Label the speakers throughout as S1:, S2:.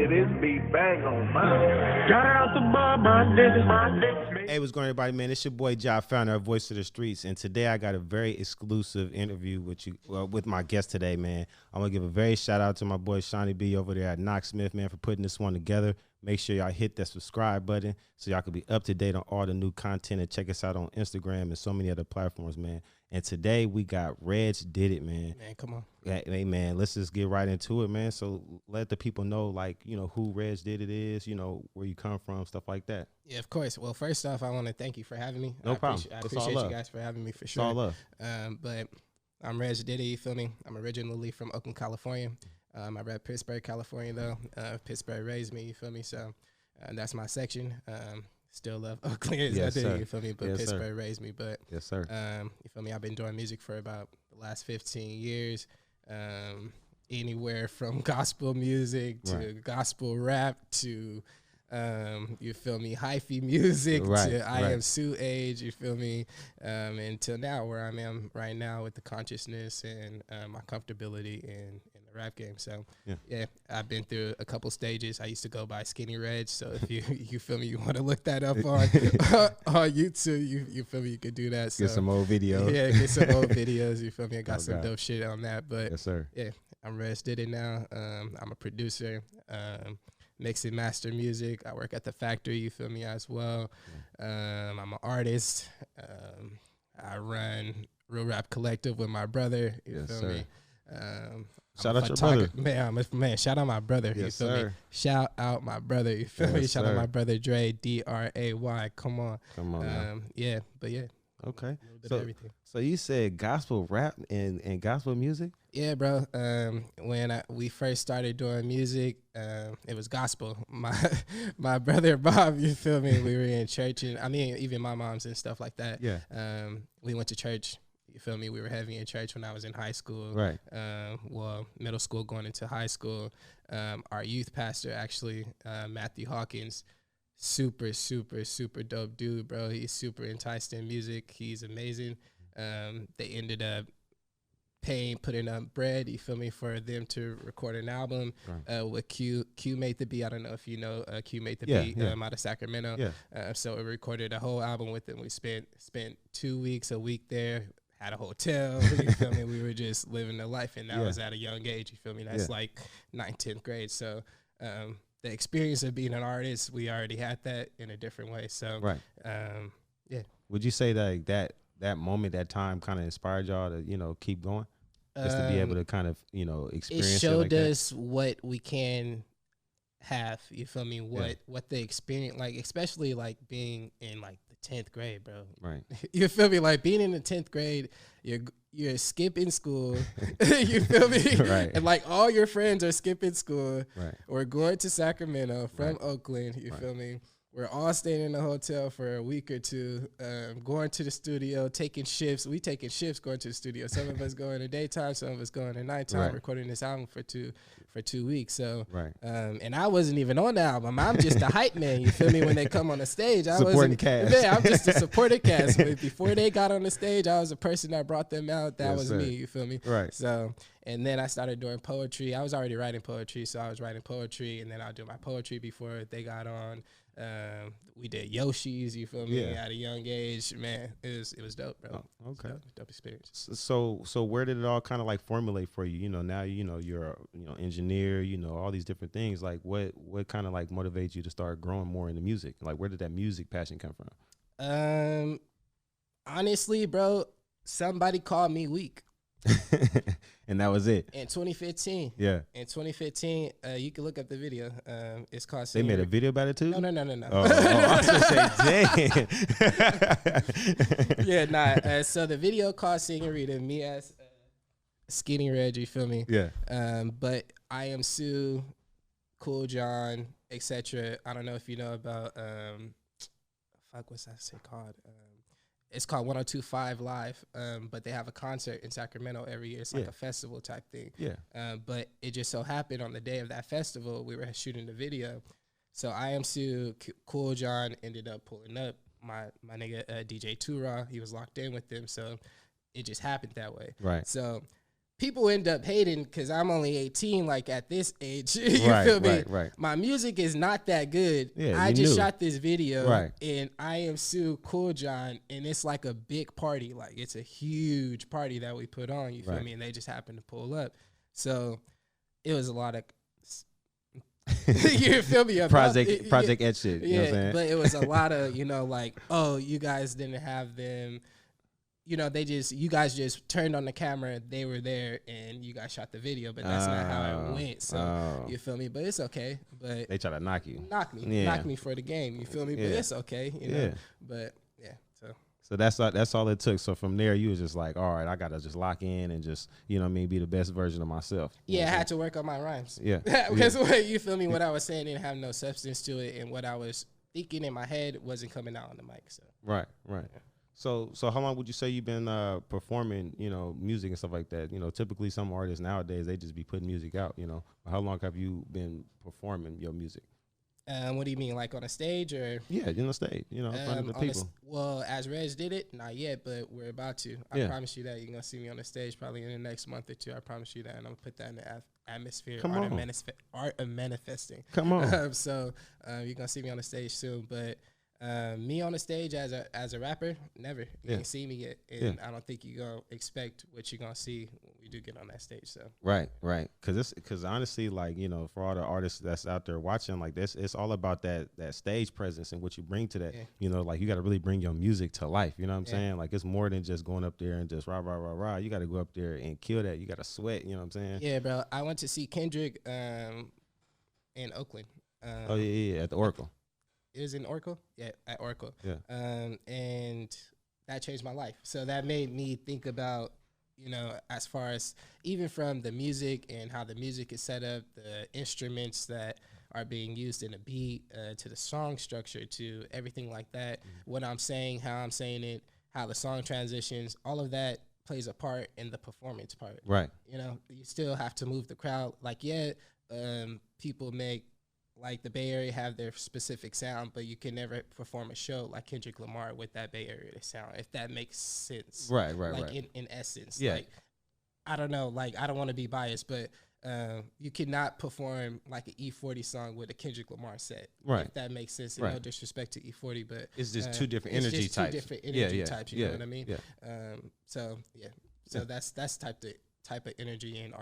S1: Yeah, this beat bang on mine. Got out the bar, my nigga.
S2: Hey, what's going on, everybody, man? It's your boy, Ja Founder, our voice of the streets. And today I got a very exclusive interview with you, with my guest today, man. I'm going to give a very shout out to my boy, Shawnee B over there at Knox Smith, man, for putting this one together. Make sure y'all hit that subscribe button so y'all can be up to date on all the new content and check us out on Instagram and so many other platforms, man. And today we got Reg Did It, man.
S3: Man, come on.
S2: Hey, man, let's just get right into it, man. So let the people know, like, you know, who Reg Did It is, you know, where you come from, stuff like that.
S3: Yeah, of course. Well, first off, I want to thank you for having me.
S2: No problem.
S3: I appreciate you guys for having me for sure.
S2: It's all love.
S3: But I'm Reg Did It, you feel me? I'm originally from Oakland, California. I rep Pittsburgh, California, though. Pittsburgh raised me, you feel me? So that's my section. Still love Oakland,
S2: yes,
S3: you feel me? But
S2: yes,
S3: Pittsburgh raised me. But
S2: yes, sir.
S3: You feel me? I've been doing music for about the last 15 years. Anywhere from gospel music to gospel rap to you feel me, hyphy music to I Am Sue age, you feel me, until now where I am right now with the consciousness and my comfortability in the rap game. So yeah, I've been through a couple stages. I used to go by Skinny Reg, so if you feel me, you want to look that up on YouTube, you feel me, you could do that. So
S2: Get some old videos.
S3: Yeah, get some old videos, you feel me. I got some dope shit on that. But
S2: yes, sir.
S3: Yeah, I'm Reg Did It now. I'm a producer. Mix and master music. I work at the factory, you feel me, as well. I'm an artist. I run Real Rap Collective with my brother, you feel me.
S2: Shout out your brother.
S3: Man, shout out my brother,
S2: yes,
S3: you feel me. Shout out my brother, you feel me. Shout out my brother Dre, D-R-A-Y. Come on. Yeah, but yeah.
S2: Okay.
S3: A little bit of everything.
S2: So you said gospel rap and gospel music?
S3: Yeah, bro. When we first started doing music, it was gospel. My brother Bob, you feel me? We were in church, and I mean, even my mom's and stuff like that.
S2: Yeah.
S3: We went to church. You feel me? We were heavy in church when I was in high school.
S2: Right.
S3: Well, middle school going into high school. Our youth pastor, actually, Matthew Hawkins, super dope dude, bro. He's super enticed in music. He's amazing. They ended up putting up bread, you feel me, for them to record an album with Q made the beat. I don't know if you know Q made the beat out of Sacramento. Yeah. So we recorded a whole album with them. We spent 2 weeks, a week there, had a hotel, you feel me? We were just living the life, and that was at a young age, you feel me? That's like 9th, 10th grade. So the experience of being an artist, we already had that in a different way. So yeah.
S2: Would you say that moment, that time kind of inspired y'all to, you know, keep going? Just to be able to kind of, you know, experience
S3: it showed
S2: like
S3: us what we can have, you feel me? What the experience, like, especially like being in like the 10th grade, bro.
S2: Right.
S3: You feel me? Like being in the 10th grade, you're skipping school. You feel me?
S2: Right.
S3: And like all your friends are skipping school.
S2: Right.
S3: Or going to Sacramento from Oakland. You feel me? We're all staying in the hotel for a week or two, going to the studio, taking shifts. We taking shifts going to the studio. Some of us go in the daytime, some of us go in the nighttime, recording this album for two weeks. So, and I wasn't even on the album. I'm just the hype man. You feel me? When they come on the stage, I wasn't. Yeah, I'm just a supporting cast. But before they got on the stage, I was the person that brought them out. That was me. You feel me?
S2: Right.
S3: So. And then I started doing poetry. I was already writing poetry, so I was writing poetry, and then I'll do my poetry before they got on. We did Yoshi's, you feel me, at a young age. Man, it was dope, bro.
S2: Oh, okay.
S3: Dope experience.
S2: So where did it all kind of like formulate for you? You know, now, you know, you're engineer, you know, all these different things. Like what kind of like motivates you to start growing more into music? Like where did that music passion come from?
S3: Honestly, bro, somebody called me weak.
S2: And that was it.
S3: In 2015.
S2: Yeah. In
S3: 2015, you can look up the video. It's called.
S2: They made a video about it too?
S3: No.
S2: Oh, I was gonna say, dang.
S3: Yeah, nah. So the video called Senorita, me as Skinny Reg, you feel me?
S2: Yeah.
S3: But I Am Sue, Cool John, etc. I don't know if you know about what's that shit called? It's called 102.5 Live, but they have a concert in Sacramento every year. It's like a festival type thing.
S2: Yeah.
S3: But it just so happened on the day of that festival, we were shooting the video. So I Am Sue, Cool John ended up pulling up. My nigga DJ Tura, he was locked in with them. So it just happened that way.
S2: Right.
S3: So people end up hating because I'm only 18, like at this age. You
S2: Right,
S3: feel me?
S2: right.
S3: My music is not that good.
S2: Yeah,
S3: I
S2: you
S3: just
S2: knew.
S3: shot this video,
S2: Right.
S3: and I am Sue Cool John, and it's like a big party. Like it's a huge party that we put on. You feel
S2: Right.
S3: me? And they just happened to pull up. So it was a lot of. You feel me?
S2: Project Ed shit. You know what I'm
S3: Yeah,
S2: saying?
S3: but it was a lot of, like, oh, you guys didn't have them. You guys just turned on the camera, they were there, and you guys shot the video, but that's not how it went. So you feel me? But it's okay. But
S2: they try to knock you.
S3: knock me for the game. You feel me? But it's okay. You know.
S2: Yeah.
S3: But yeah.
S2: So that's all it took. So from there, you was just like, all right, I gotta just lock in and just, you know what I mean, be the best version of myself. You know
S3: Yeah,
S2: what
S3: I
S2: I'm
S3: had to work on my rhymes.
S2: Yeah.
S3: Because you feel me? What I was saying didn't have no substance to it, and what I was thinking in my head wasn't coming out on the mic. So
S2: Right. Yeah. So how long would you say you've been performing, music and stuff like that? Typically some artists nowadays, they just be putting music out, How long have you been performing your music?
S3: What do you mean, like on a stage or?
S2: Yeah, in the stage, in front of the people.
S3: Well, as Reg did it, not yet, but we're about to. I promise you that you're gonna see me on the stage probably in the next month or two. I promise you that, and I'm gonna put that in the atmosphere. Art of manifesting.
S2: Come on.
S3: So you're gonna see me on the stage soon, but. Me on the stage as a rapper, never. You ain't see me yet, and I don't think you're gonna expect what you're gonna see when we do get on that stage. So
S2: right, because honestly, like for all the artists that's out there watching, like this, it's all about that stage presence and what you bring to that. Like you got to really bring your music to life. You know what I'm saying? Like it's more than just going up there and just rah rah rah rah. You got to go up there and kill that. You got to sweat. You know what I'm saying?
S3: Yeah, bro. I went to see Kendrick in Oakland.
S2: At the Oracle.
S3: It was in Oracle? Yeah, at Oracle.
S2: Yeah.
S3: And that changed my life. So that made me think about, as far as even from the music and how the music is set up, the instruments that are being used in a beat, to the song structure, to everything like that, what I'm saying, how I'm saying it, how the song transitions, all of that plays a part in the performance part.
S2: Right.
S3: You still have to move the crowd. Like, people make, like the Bay Area have their specific sound, but you can never perform a show like Kendrick Lamar with that Bay Area sound, if that makes sense.
S2: Right.
S3: In essence.
S2: Yeah.
S3: Like, I don't know, like I don't want to be biased, but you cannot perform like an E40 song with a Kendrick Lamar set.
S2: Right.
S3: If that makes sense. And no disrespect to E40, but
S2: it's just two different energy types.
S3: Two different energy types, you know what I mean?
S2: Yeah.
S3: So that's type of energy and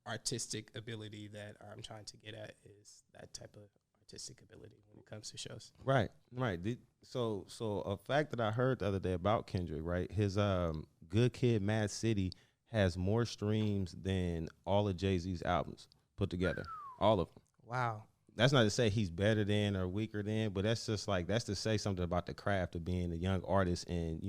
S3: artistic ability that I'm trying to get at, is that type of artistic ability when it comes to shows.
S2: Right. So a fact that I heard the other day about Kendrick, right? His Good Kid, Mad City has more streams than all of Jay-Z's albums put together, all of them.
S3: Wow.
S2: That's not to say he's better than or weaker than, but that's just like, that's to say something about the craft of being a young artist and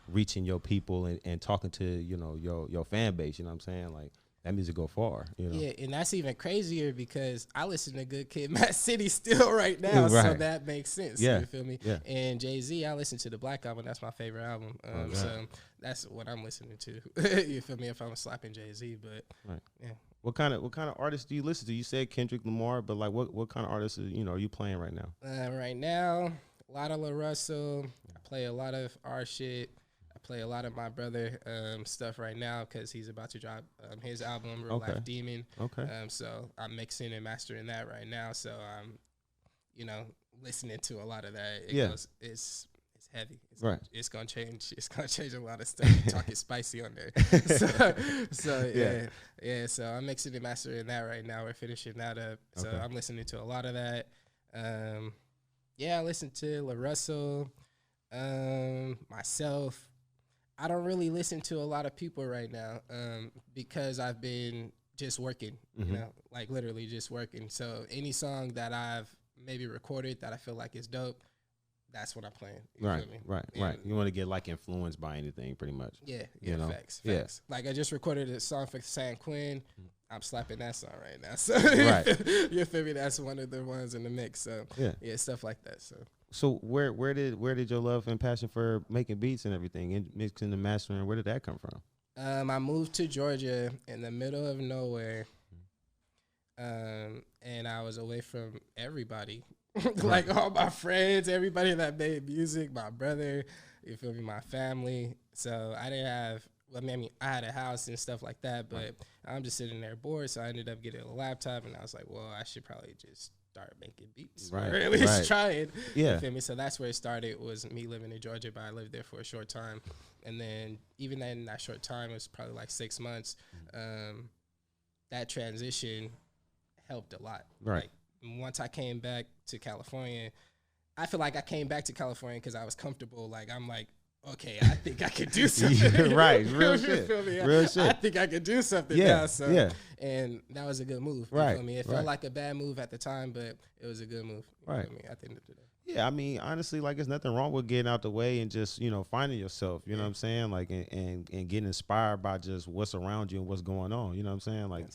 S2: reaching your people and talking to your fan base. You know what I'm saying? Like, that music go far,
S3: Yeah, and that's even crazier because I listen to Good Kid, Mad City still right now, so that makes sense.
S2: Yeah.
S3: You feel me?
S2: Yeah.
S3: And Jay-Z, I listen to the Black Album. That's my favorite album. So that's what I'm listening to. You feel me? If I'm slapping Jay-Z, but yeah.
S2: What kind of artists do you listen to? You said Kendrick Lamar, but like what kind of artists are you playing right now?
S3: Right now, a lot of La Russell. I play a lot of our shit. Play a lot of my brother stuff right now because he's about to drop his album Real Life Demon. So I'm mixing and mastering that right now. So I'm, listening to a lot of that. It's heavy. It's gonna change. It's gonna change a lot of stuff. Talking spicy on there. So I'm mixing and mastering that right now. We're finishing that up. So I'm listening to a lot of that. I listen to La Russell, myself. I don't really listen to a lot of people right now because I've been just working, like literally just working. So any song that I've maybe recorded that I feel like is dope, that's what I'm playing.
S2: Right. You want to get like influenced by anything, pretty much.
S3: Yeah, facts. Like I just recorded a song for San Quinn. I'm slapping that song right now. So you feel me? That's one of the ones in the mix. So stuff like that.
S2: So where did your love and passion for making beats and everything and mixing and mastering, where did that come from?
S3: I moved to Georgia in the middle of nowhere, and I was away from everybody, like all my friends, everybody that made music, my brother, you feel me, my family. So I didn't have I mean, I had a house and stuff like that, but I'm just sitting there bored. So I ended up getting a laptop, and I was like, well, I should probably just start making beats, or at least try it.
S2: Yeah.
S3: You feel me? So that's where it started, was me living in Georgia, but I lived there for a short time. And then even in that short time, it was probably like 6 months, that transition helped a lot.
S2: Right.
S3: Like, once I came back to California, I feel like I came back to California because I was comfortable. Like, I'm like, okay, I think I could do something.
S2: Right, real shit. Real shit.
S3: I think I could do something now. So,
S2: yeah.
S3: And that was a good move.
S2: Right.
S3: You feel me? It felt like a bad move at the time, but it was a good move. You
S2: Right.
S3: feel me? At the end of the day.
S2: Yeah, I mean, honestly, like, there's nothing wrong with getting out the way and just, you know, finding yourself, you know what I'm saying? Like, and getting inspired by just what's around you and what's going on, you know what I'm saying? Like,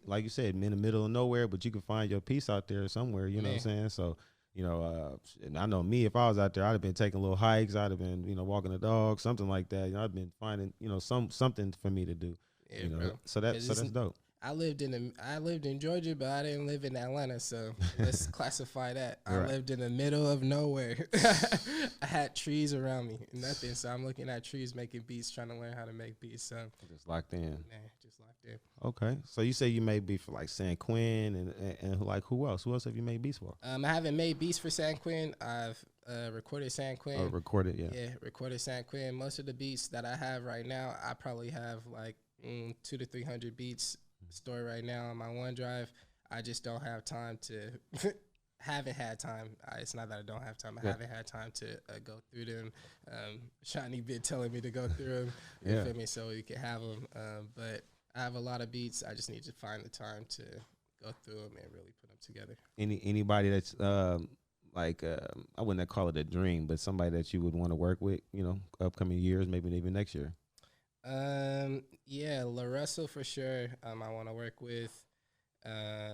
S2: like you said, in the middle of nowhere, but you can find your peace out there somewhere, you know what I'm saying? So, you know, and I know me, if I was out there, I'd have been taking little hikes, I'd have been, you know, walking the dog, something like that. You know, I've been finding, you know, something for me to do,
S3: Yeah,
S2: you know?
S3: bro.
S2: So that's dope.
S3: I lived in Georgia, but I didn't live in Atlanta, so let's classify that. I lived in the middle of nowhere. I had trees around me, nothing. So I'm looking at trees, making beats, trying to learn how to make beats. So
S2: Just locked in.
S3: man, just locked in.
S2: Okay. So you say you made beats for like San Quinn and like who else? Who else have you made beats for?
S3: I haven't made beats for San Quinn. I've recorded San Quinn.
S2: Oh, recorded, yeah.
S3: Yeah, recorded San Quinn. Most of the beats that I have right now, I probably have like 200 to 300 beats stored right now on my OneDrive. I just don't have time to haven't had time. It's not that I don't have time. I haven't had time to go through them. Shiny been telling me to go through them. You feel me? So you can have them. But I have a lot of beats. I just need to find the time to go through them and really put them together.
S2: Anybody that's like I wouldn't call it a dream, but somebody that you would want to work with, you know, upcoming years, maybe even next year.
S3: Yeah, La Russell for sure. I want to work with. Yeah,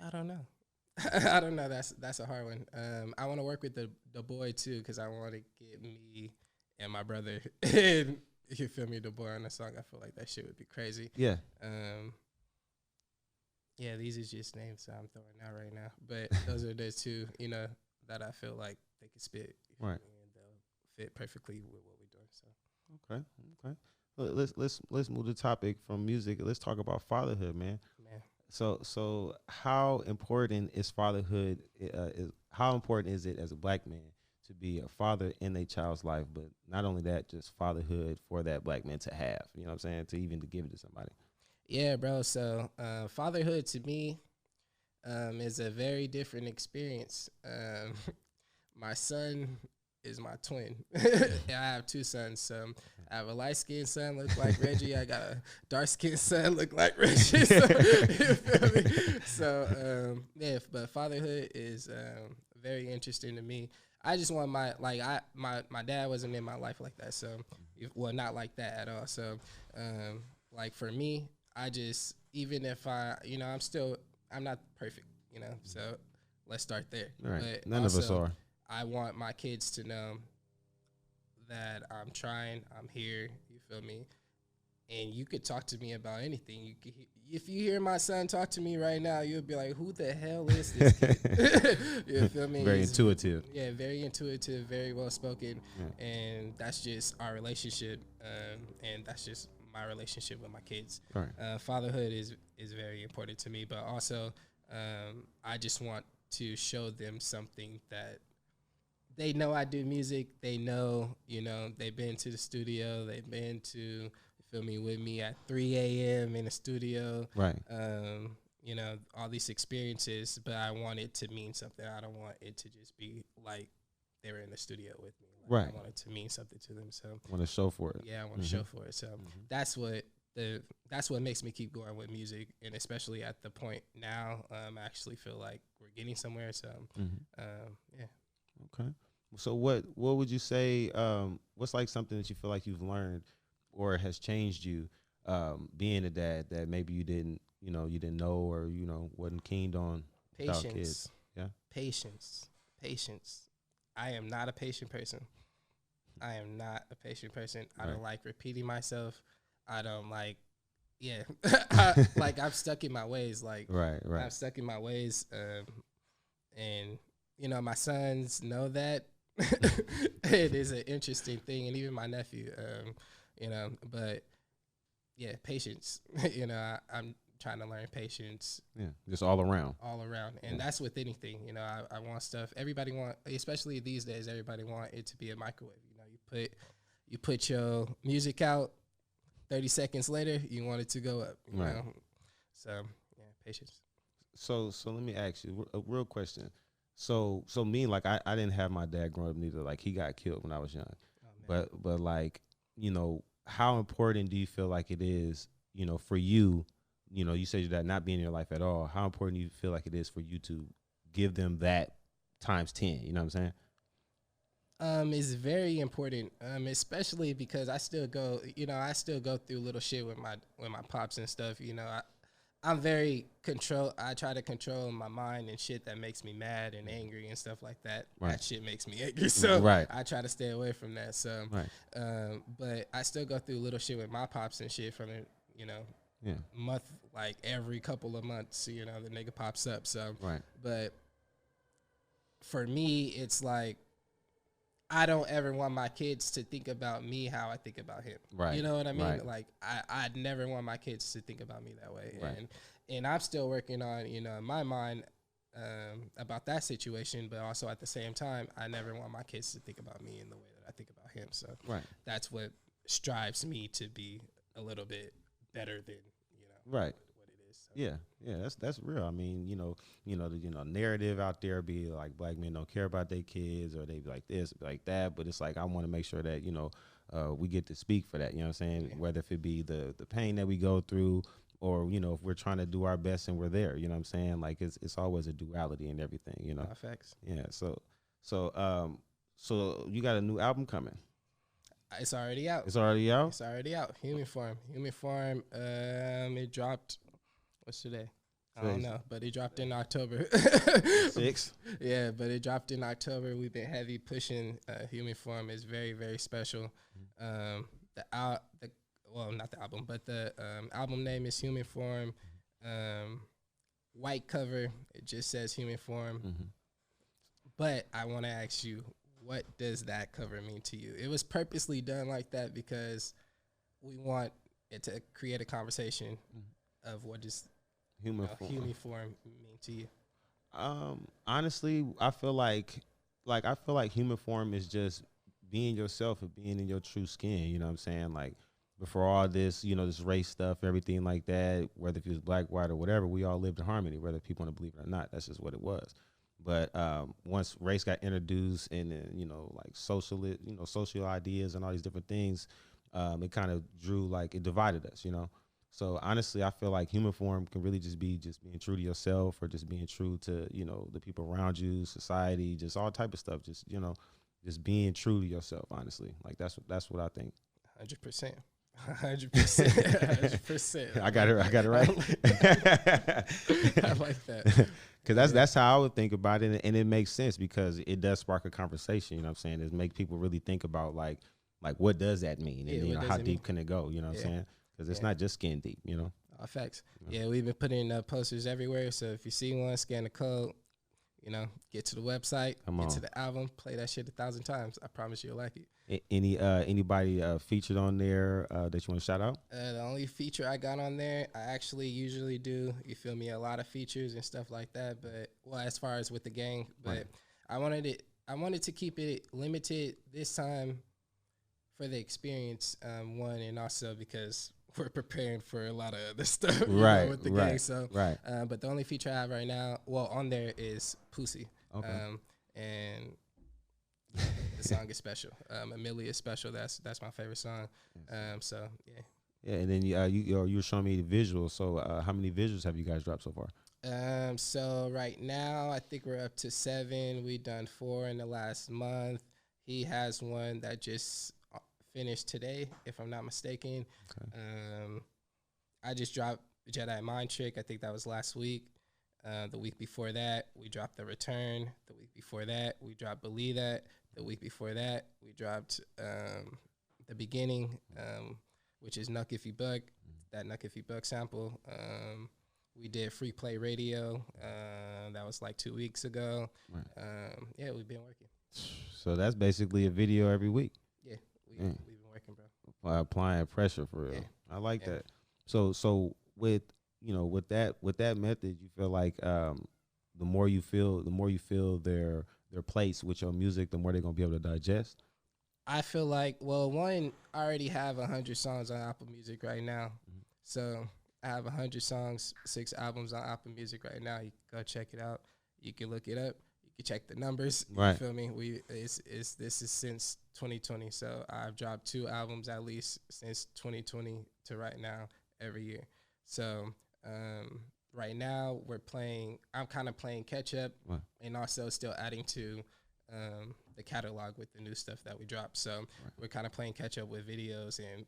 S3: I don't know. I don't know. That's a hard one. I want to work with the boy too, because I want to get me and my brother. And you feel me, the boy on the song. I feel like that shit would be crazy.
S2: Yeah.
S3: Yeah, these are just names that I'm throwing out right now, but those are the two, you know, that I feel like they could spit.
S2: Right.
S3: And they'll fit perfectly with what we're doing. So.
S2: Okay. Let's move the topic from music. Let's talk about fatherhood, man. So how important is fatherhood? How important is it as a black man to be a father in a child's life? But not only that, just fatherhood for that black man to have. You know what I'm saying? To even to give it to somebody.
S3: Yeah, bro. So fatherhood to me is a very different experience. My son is my twin. I have two sons. So I have a light-skinned son, look like Reggie. I got a dark-skinned son, look like Reggie. So, you feel me? So yeah, but fatherhood is very interesting to me. I just want my dad wasn't in my life like that. So, well, not like that at all. So, like for me, I just, even if I'm not perfect, you know. So let's start there.
S2: Right.
S3: But
S2: None of us are.
S3: I want my kids to know that I'm trying, I'm here, you feel me? And you could talk to me about anything. If you hear my son talk to me right now, you'll be like, who the hell is this kid? You feel me?
S2: Very intuitive.
S3: Yeah, very intuitive, very well spoken. Yeah. And that's just our relationship. And that's just my relationship with my kids. Right. Fatherhood is very important to me, but also I just want to show them something that they know I do music. They know, you know, they've been to the studio. They've been to, you feel me, with me at 3 a.m. in the studio.
S2: Right.
S3: You know, all these experiences, but I want it to mean something. I don't want it to just be like they were in the studio with me. Like, right. I want it to mean something to them. So
S2: I want to show for it.
S3: Yeah, I want to show for it. So that's what makes me keep going with music, and especially at the point now, I actually feel like we're getting somewhere. So yeah.
S2: Okay. So what would you say? What's like something that you feel like you've learned or has changed you being a dad that maybe you didn't know or wasn't keen on without kids? Yeah.
S3: Patience. I am not a patient person. I don't like repeating myself. I don't like. Yeah. I'm stuck in my ways. Like
S2: right.
S3: I'm stuck in my ways. And my sons know that. it is an interesting thing, and even my nephew, but yeah, patience. I'm trying to learn patience.
S2: Yeah, just all around.
S3: And that's with anything. I want stuff. Everybody want, especially these days, everybody want it to be a microwave. You put your music out, 30 seconds later, you want it to go up. You know? So yeah, patience.
S2: So let me ask you a real question. So me, like I didn't have my dad growing up neither. Like he got killed when I was young. But like, how important do you feel like it is, for you, you said your dad not being in your life at all. How important do you feel like it is for you to give them that times 10? You know what I'm saying?
S3: It's very important, especially because I still go through little shit with my pops and stuff. I'm very I try to control my mind and shit that makes me mad and angry and stuff like that.
S2: Right.
S3: That shit makes me angry, so I try to stay away from that. So, but I still go through little shit with my pops and shit from it, month, like every couple of months, the nigga pops up. So, but for me, it's like, I don't ever want my kids to think about me how I think about him.
S2: Right.
S3: You know what I mean?
S2: Right.
S3: Like I'd never want my kids to think about me that way.
S2: Right.
S3: And I'm still working on, in my mind about that situation, but also at the same time, I never want my kids to think about me in the way that I think about him. So that's what strives me to be a little bit better than, what it is. So.
S2: Yeah, that's real. I mean, the narrative out there be like black men don't care about their kids, or they be like this, like that. But it's like I want to make sure that we get to speak for that. You know what I'm saying? Yeah. Whether if it be the pain that we go through, or if we're trying to do our best and we're there. You know what I'm saying? Like it's always a duality in everything.
S3: Facts.
S2: Yeah. So you got a new album coming.
S3: It's already out.
S2: It's already out?
S3: It's already out. Human Form. It dropped. What's today? I don't know, but it dropped in October.
S2: 6?
S3: Yeah, but it dropped in October. We've been heavy pushing Human Form. Is very, very special. Not the album, but the album name is Human Form. White cover. It just says Human Form. Mm-hmm. But I want to ask you, what does that cover mean to you? It was purposely done like that because we want it to create a conversation of what does human form mean to you.
S2: Honestly, I feel like human form is just being yourself and being in your true skin. You know what I'm saying? Like before all this, this race stuff, everything like that, whether if it was black, white, or whatever, we all lived in harmony, whether people want to believe it or not. That's just what it was. But once race got introduced and like social ideas and all these different things, it kind of it divided us, So honestly, I feel like human form can really just be being true to yourself, or just being true to, the people around you, society, just all type of stuff. Just, just being true to yourself, honestly. Like that's what I think.
S3: 100%. 100%.
S2: I got it right.
S3: I like that.
S2: Because that's how I would think about it, and it makes sense because it does spark a conversation. You know what I'm saying? It make people really think about like what does that mean, and how deep can it go? You know what I'm saying? Because it's not just skin deep.
S3: Facts. Yeah, we've been putting posters everywhere. So if you see one, scan the code. Get to the website, get to the album, play that shit 1,000 times. I promise you'll like it.
S2: Anybody featured on there that you want to shout out?
S3: The only feature I got on there, I actually usually do, you feel me, a lot of features and stuff like that. But as far as with the gang, but I wanted to keep it limited this time for the experience, one, and also because we're preparing for a lot of other stuff with the gang. So, but the only feature I have right now, on there is Pussy. Okay. And the song is special. Amelia is special. That's my favorite song. So yeah. Yeah,
S2: and then you were showing me the visuals. So how many visuals have you guys dropped so far?
S3: So right now I think we're up to 7. We done 4 in the last month. He has one that just finished today, if I'm not mistaken. Okay. I just dropped Jedi Mind Trick. I think that was last week. The week before that, we dropped The Return. The week before that, we dropped Believe That. The week before that, we dropped The Beginning, which is Nuck If You Buck, that Nuck If You Buck sample. We did Free Play Radio. That was like 2 weeks ago. Right. Yeah, we've been working.
S2: So that's basically a video every week.
S3: Yeah, we've
S2: Mm.
S3: been working, bro.
S2: Applying pressure for real.
S3: Yeah.
S2: I like
S3: Yeah.
S2: that. So with with that method, you feel like the more you feel their place with your music, the more they're gonna be able to digest.
S3: I feel like, well, one, I already have 100 songs on Apple Music right now.
S2: Mhm.
S3: So I have 100 songs, 6 albums on Apple Music right now. You can go check it out. You can look it up. You can check the numbers.
S2: Right.
S3: You feel me? This is since 2020. So I've dropped 2 albums at least since 2020 to right now every year. So right now I'm kind of playing catch up,
S2: Right.
S3: and also still adding to the catalog with the new stuff that we drop. So we're kind of playing catch up with videos and,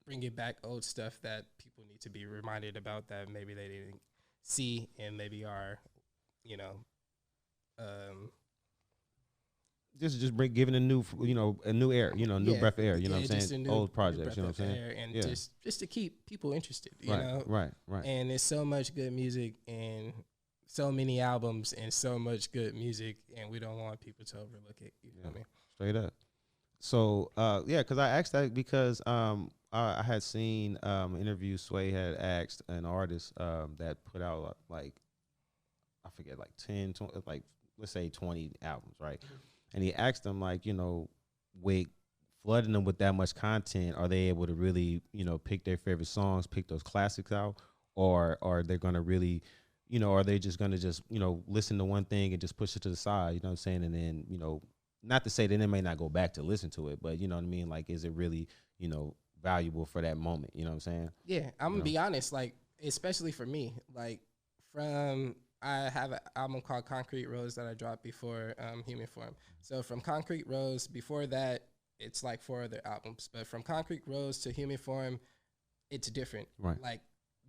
S3: bringing back old stuff that people need to be reminded about that maybe they didn't see and maybe are, you know,
S2: Just giving a new air, new
S3: yeah,
S2: breath of air. You know
S3: yeah,
S2: what I'm
S3: just
S2: saying?
S3: a new
S2: Old projects.
S3: breath
S2: You know what I'm
S3: of
S2: saying?
S3: air, and
S2: Yeah.
S3: just to keep people interested, you
S2: Right.
S3: know.
S2: Right.
S3: And there's so much good music and so many albums and so much good music, and we don't want people to overlook it. You know what I mean?
S2: Straight up. So yeah, because I asked that because I had seen an interview Sway had asked an artist that put out like I forget like 10, 20, like let's say 20 albums, right? And he asked them like, with flooding them with that much content, are they able to really, pick their favorite songs, pick those classics out, or are they gonna really, are they just gonna just, listen to one thing and just push it to the side, you know what I'm saying? And then, not to say that they may not go back to listen to it, but you know what I mean? Like, is it really, valuable for that moment? You know what I'm saying?
S3: Yeah, I'm gonna be honest. Like, especially for me, like I have an album called Concrete Rose that I dropped before Human Form. So from Concrete Rose, before that, it's like 4 other albums. But from Concrete Rose to Human Form, it's different.
S2: Right.
S3: Like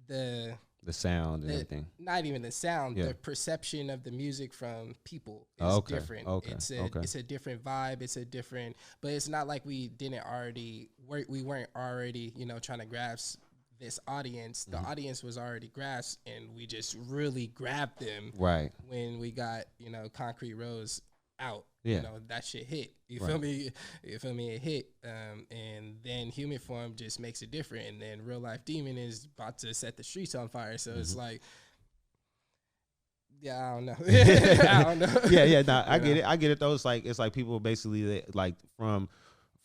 S3: the
S2: sound and everything.
S3: Not even the sound,
S2: Yeah.
S3: the perception of the music from people is different.
S2: Okay.
S3: It's a different vibe. It's a different, but it's not like we weren't already, trying to grasp this audience. The audience was already grasped, and we just really grabbed them
S2: Right.
S3: when we got, Concrete Rose out.
S2: Yeah.
S3: That shit hit. You
S2: Right.
S3: feel me? You feel me? It hit. And then Human Form just makes it different. And then Real Life Demon is about to set the streets on fire. So it's like, yeah, I don't know. I don't know.
S2: Yeah. Nah, I get it. I get it though. It's like people basically like from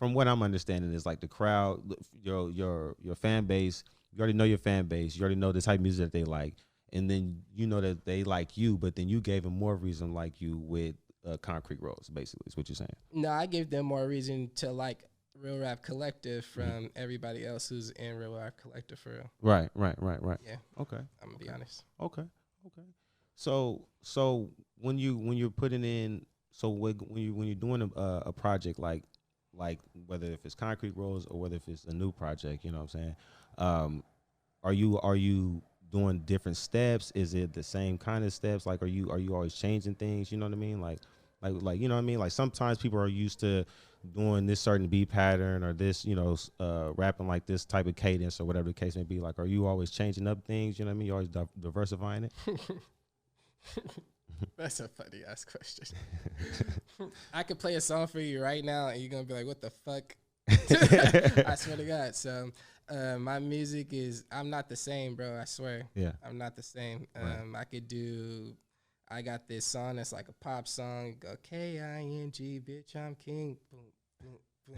S2: what I'm understanding is like the crowd, your fan base. You already know your fan base. You already know the type of music that they like, and then you know that they like you. But then you gave them more reason to like you with Concrete Rose. Basically, is what you're saying.
S3: No, I give them more reason to like Real Rap Collective from everybody else who's in Real Rap Collective for real.
S2: Right.
S3: Yeah.
S2: Okay.
S3: I'm gonna be honest.
S2: Okay. So when you're putting in, when you're doing a project like whether if it's Concrete Rose or whether if it's a new project, you know what I'm saying? Are you doing different steps? Is it the same kind of steps? Like, are you always changing things? You know what I mean? Like you know what I mean? Like sometimes people are used to doing this certain beat pattern or this, rapping like this type of cadence or whatever the case may be. Like, are you always changing up things? You know what I mean? You always diversifying it?
S3: That's a funny ass question. I could play a song for you right now, and you're gonna be like, "What the fuck?" I swear to God. So, my music I'm not the same, bro. I swear.
S2: Yeah.
S3: I'm not the same.
S2: Right.
S3: I got this song that's like a pop song. Go K-I-N-G, bitch, I'm king. Boom, boom, boom.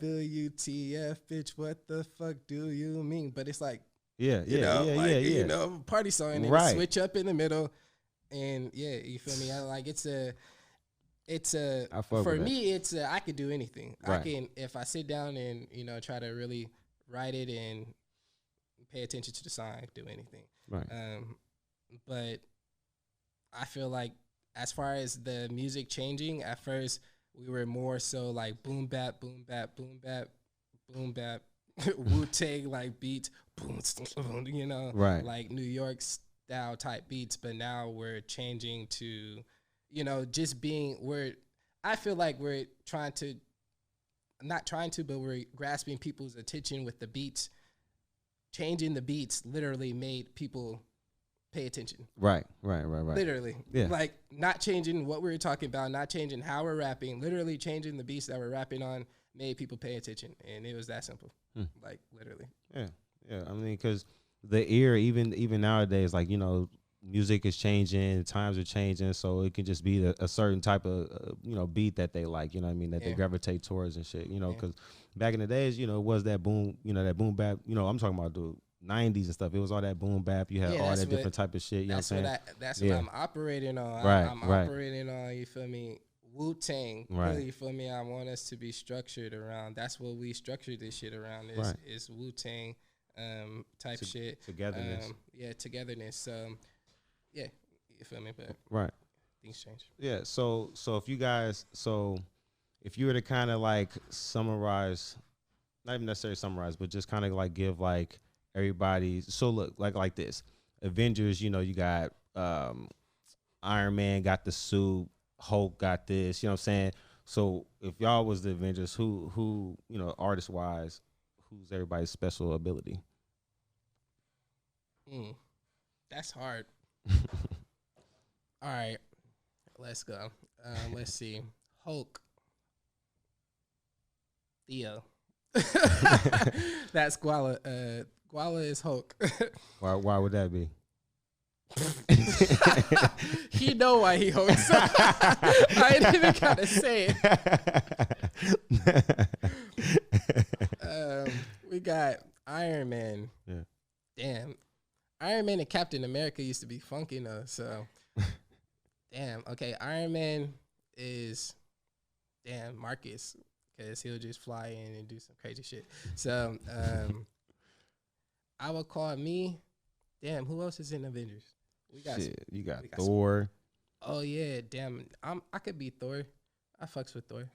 S3: WTF, bitch, what the fuck do you mean? But it's like,
S2: Yeah.
S3: party song, and then
S2: Right.
S3: switch up in the middle. And yeah, you feel me? For me, I could do anything.
S2: Right.
S3: If I sit down and, try to really write it and pay attention to the song, I could do anything.
S2: Right.
S3: But I feel like as far as the music changing, at first we were more so like boom bap, boom bap, boom bap, boom bap, Wu-Tang like beats, boom,
S2: Right.
S3: like New York style type beats. But now we're changing to, I feel like we're but we're grasping people's attention with the beats. Changing the beats literally made people pay attention.
S2: Right.
S3: Literally.
S2: Yeah.
S3: Like, not changing what we were talking about, not changing how we're rapping, literally changing the beats that we're rapping on made people pay attention. And it was that simple. Like, literally.
S2: Yeah. I mean, because the ear, even nowadays, like, you know, music is changing, times are changing, so it can just be a certain type of, you know, beat that they like, you know what I mean, that they gravitate towards and shit, you know, because back in the days, you know, it was that boom, you know, that boom bap, you know, I'm talking about the 90s and stuff. It was all that boom bap. You had all that different type of shit. You know what I'm saying?
S3: That's what I'm operating on.
S2: Right,
S3: I'm operating on, you feel me, Wu-Tang.
S2: Right.
S3: Really, you feel me? I want us to be structured around. That's what we structured this shit around is Wu-Tang type shit.
S2: Togetherness.
S3: Togetherness. Yeah, you feel me? But things change.
S2: Yeah, so if you guys, if you were to kind of like summarize, not even necessarily summarize, but just kind of like give like everybody, so look, like this. Avengers, you know, you got Iron Man got the suit, Hulk got this, you know what I'm saying? So if y'all was the Avengers, who you know, artist wise, who's everybody's special ability?
S3: That's hard. All right, let's go. Let's see. Hulk. Theo. That's Guala. Guala is Hulk.
S2: Why would that be?
S3: He know why he Hulk. So I ain't even gotta say it. We got Iron Man.
S2: Yeah.
S3: Damn. Iron Man and Captain America used to be funky though. So damn. Okay, Iron Man is Marcus. Because he'll just fly in and do some crazy shit. So, I would call me. Damn, who else is in Avengers? We got
S2: you got Thor.
S3: Oh yeah, damn. I could be Thor. I fucks with Thor.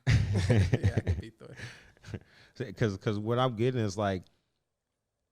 S3: Yeah, I could be Thor.
S2: Because what I'm getting is like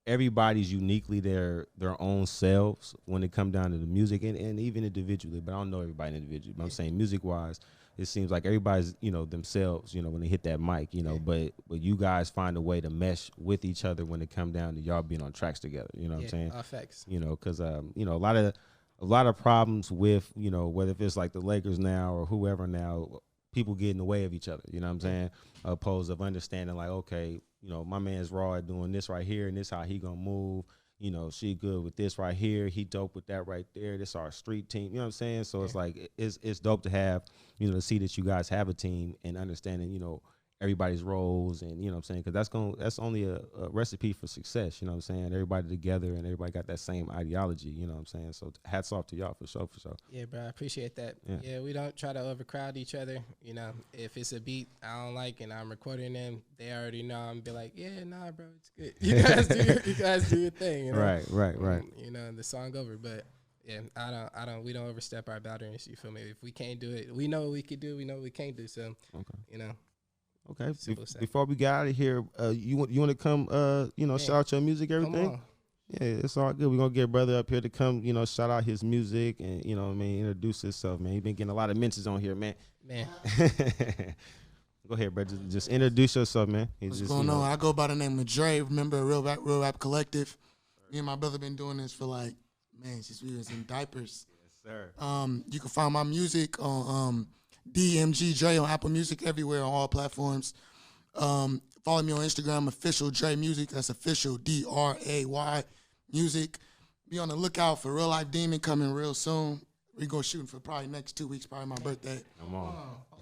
S2: everybody's uniquely their own selves when it comes down to the music and even individually. But I don't know everybody individually. But I'm saying music wise, it seems like everybody's, you know, themselves, you know, when they hit that mic, you know, but you guys find a way to mesh with each other when it come down to y'all being on tracks together. You know what I'm saying?
S3: Facts.
S2: You know, because you know, a lot of problems with, you know, whether if it's like the Lakers now or whoever now, people get in the way of each other. You know what I'm saying? Opposed of understanding like, okay, you know, my man's raw at doing this right here, and this how he gonna move. You know, she good with this right here. He dope with that right there. This our street team. You know what I'm saying? So it's like it's dope to have, you know, to see that you guys have a team and understanding, you know, everybody's roles and, you know what I'm saying? Because that's only a recipe for success. You know what I'm saying? Everybody together and everybody got that same ideology. You know what I'm saying? So hats off to y'all for sure.
S3: Yeah, bro, I appreciate that. Yeah, we don't try to overcrowd each other. You know, if it's a beat I don't like and I'm recording them, they already know. I'm be like, yeah, nah, bro, it's good. You guys do your thing. You know?
S2: Right.
S3: You know, the song over, but. Yeah, we don't overstep our boundaries. You feel me? If we can't do it, we know what we can do. We know what we can't do. So, you know.
S2: Okay. Before we get out of here, you want to come, you know, shout out your music, everything? Yeah, it's all good. We're going to get brother up here to come, you know, shout out his music and, you know what I mean, introduce himself, man. He's been getting a lot of mentions on here, man. Go ahead, brother. Just introduce yourself, man.
S4: What's going on? I go by the name of Dre. Remember, Real Rap Collective. Me and my brother been doing this for like, man, since we was in diapers.
S2: Yes, sir.
S4: You can find my music on DMG Dre on Apple Music, everywhere on all platforms. Follow me on Instagram, official Dre Music. That's official DRAY Music. Be on the lookout for Real Life Demon coming real soon. We go shooting for probably next 2 weeks, probably my birthday.
S2: Come on.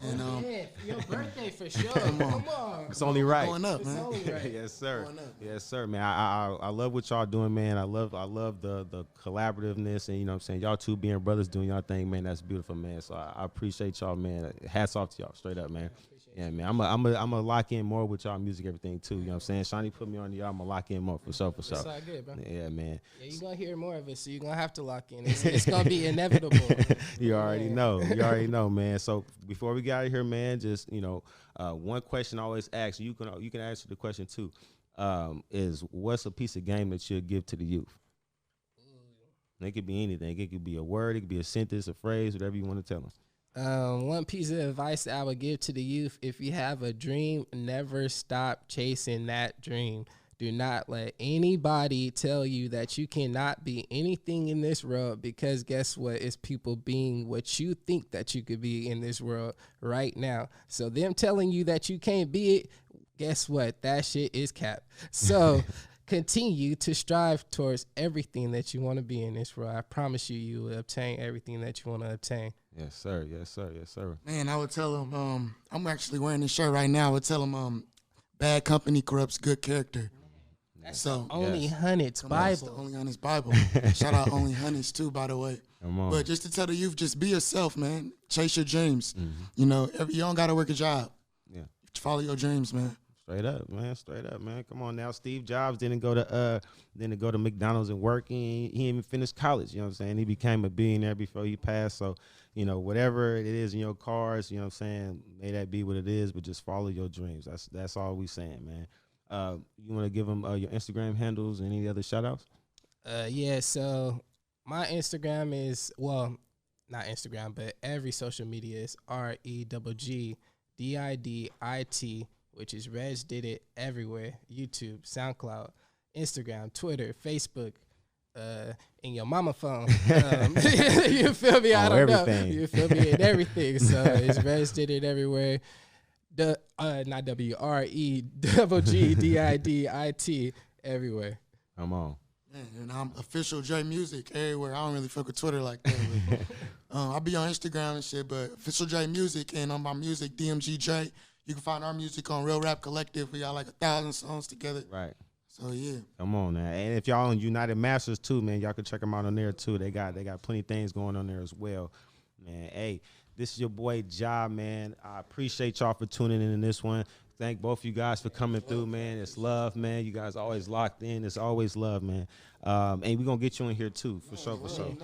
S4: And
S3: yeah, your birthday for sure. Come on.
S2: It's only right.
S4: Going up, man.
S3: Right.
S2: Yes, sir.
S4: Going up.
S2: Yes, sir, man. I love what y'all doing, man. I love the collaborativeness and, you know what I'm saying, y'all two being brothers doing y'all thing, man. That's beautiful, man. So I appreciate y'all, man. Hats off to y'all, straight up, man. Yeah, man. I'm gonna lock in more with y'all music, everything too. You know what I'm saying? Shawnee put me on y'all. I'm gonna lock in more for sure.
S3: It's all good, bro.
S2: Yeah, man.
S3: Yeah, you're gonna hear more of it, so you're gonna have to lock in. It's gonna be inevitable.
S2: You already know. You already know, man. So before we get out of here, man, just, you know, one question I always ask. You can answer the question too. Is what's a piece of game that you'll give to the youth? It could be anything. It could be a word. It could be a sentence, a phrase, whatever you want to tell them.
S3: One piece of advice that I would give to the youth: if you have a dream, never stop chasing that dream. Do not let anybody tell you that you cannot be anything in this world, because guess what? It's people being what you think that you could be in this world right now. So them telling you that you can't be it, guess what? That shit is cap. So continue to strive towards everything that you want to be in this world. I promise you, you will obtain everything that you want to obtain.
S2: Yes, sir. Yes, sir. Yes, sir.
S4: Man, I would tell him, I'm actually wearing this shirt right now. I would tell him, bad company corrupts good character.
S3: That's
S4: so
S3: Only Hunnits Bible.
S4: The Only Hunnits Bible. Shout out Only Hunnits too, by the way.
S2: Come on.
S4: But just to tell the youth, just be yourself, man. Chase your dreams.
S2: Mm-hmm.
S4: You know, you don't gotta work a job.
S2: Yeah.
S4: Follow your dreams, man.
S2: Straight up, man. Straight up, man. Come on now. Steve Jobs didn't go to McDonald's and work. He didn't even finish college. You know what I'm saying? He became a billionaire before he passed. So, you know, whatever it is in your cars, you know what I'm saying, may that be what it is, but just follow your dreams. That's all we saying, man. You want to give them your Instagram handles and any other shout outs?
S3: Yeah, so my Instagram is, well, not Instagram, but every social media is REGGDIDIT, which is Reg Did It everywhere. YouTube, SoundCloud, Instagram, Twitter, Facebook, in your mama phone. You feel me? I don't know. You feel me? And everything. So it's Reg Did It everywhere. Not WREGGDIDIT everywhere.
S2: Come on.
S4: Man, and I'm official Dre Music everywhere. I don't really fuck with Twitter like that. But, I'll be on Instagram and shit, but official Dre Music, and on my music, DMG Dre. You can find our music on Real Rap Collective. We got like 1,000 songs together.
S2: Right.
S4: So yeah.
S2: Come on now. And if y'all on United Masters too, man, y'all can check them out on there too. They got plenty of things going on there as well. Man, hey, this is your boy Ja, man. I appreciate y'all for tuning in this one. Thank both of you guys for coming through, man. It's love, man. You guys always locked in. It's always love, man. And we're going to get you in here, too, for sure, for sure.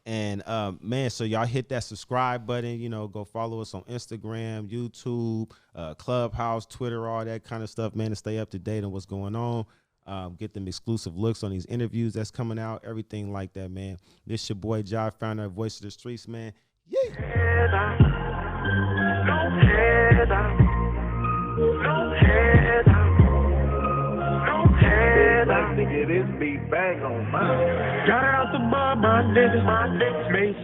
S2: And man, so y'all hit that subscribe button. You know, go follow us on Instagram, YouTube, Clubhouse, Twitter, all that kind of stuff, man, to stay up to date on what's going on. Get them exclusive looks on these interviews that's coming out, everything like that, man. This your boy, Ja, founder of Voice of the Streets, man. Yeah.
S1: Nigga, this beat bang on mine. Got out the bar, my niggas made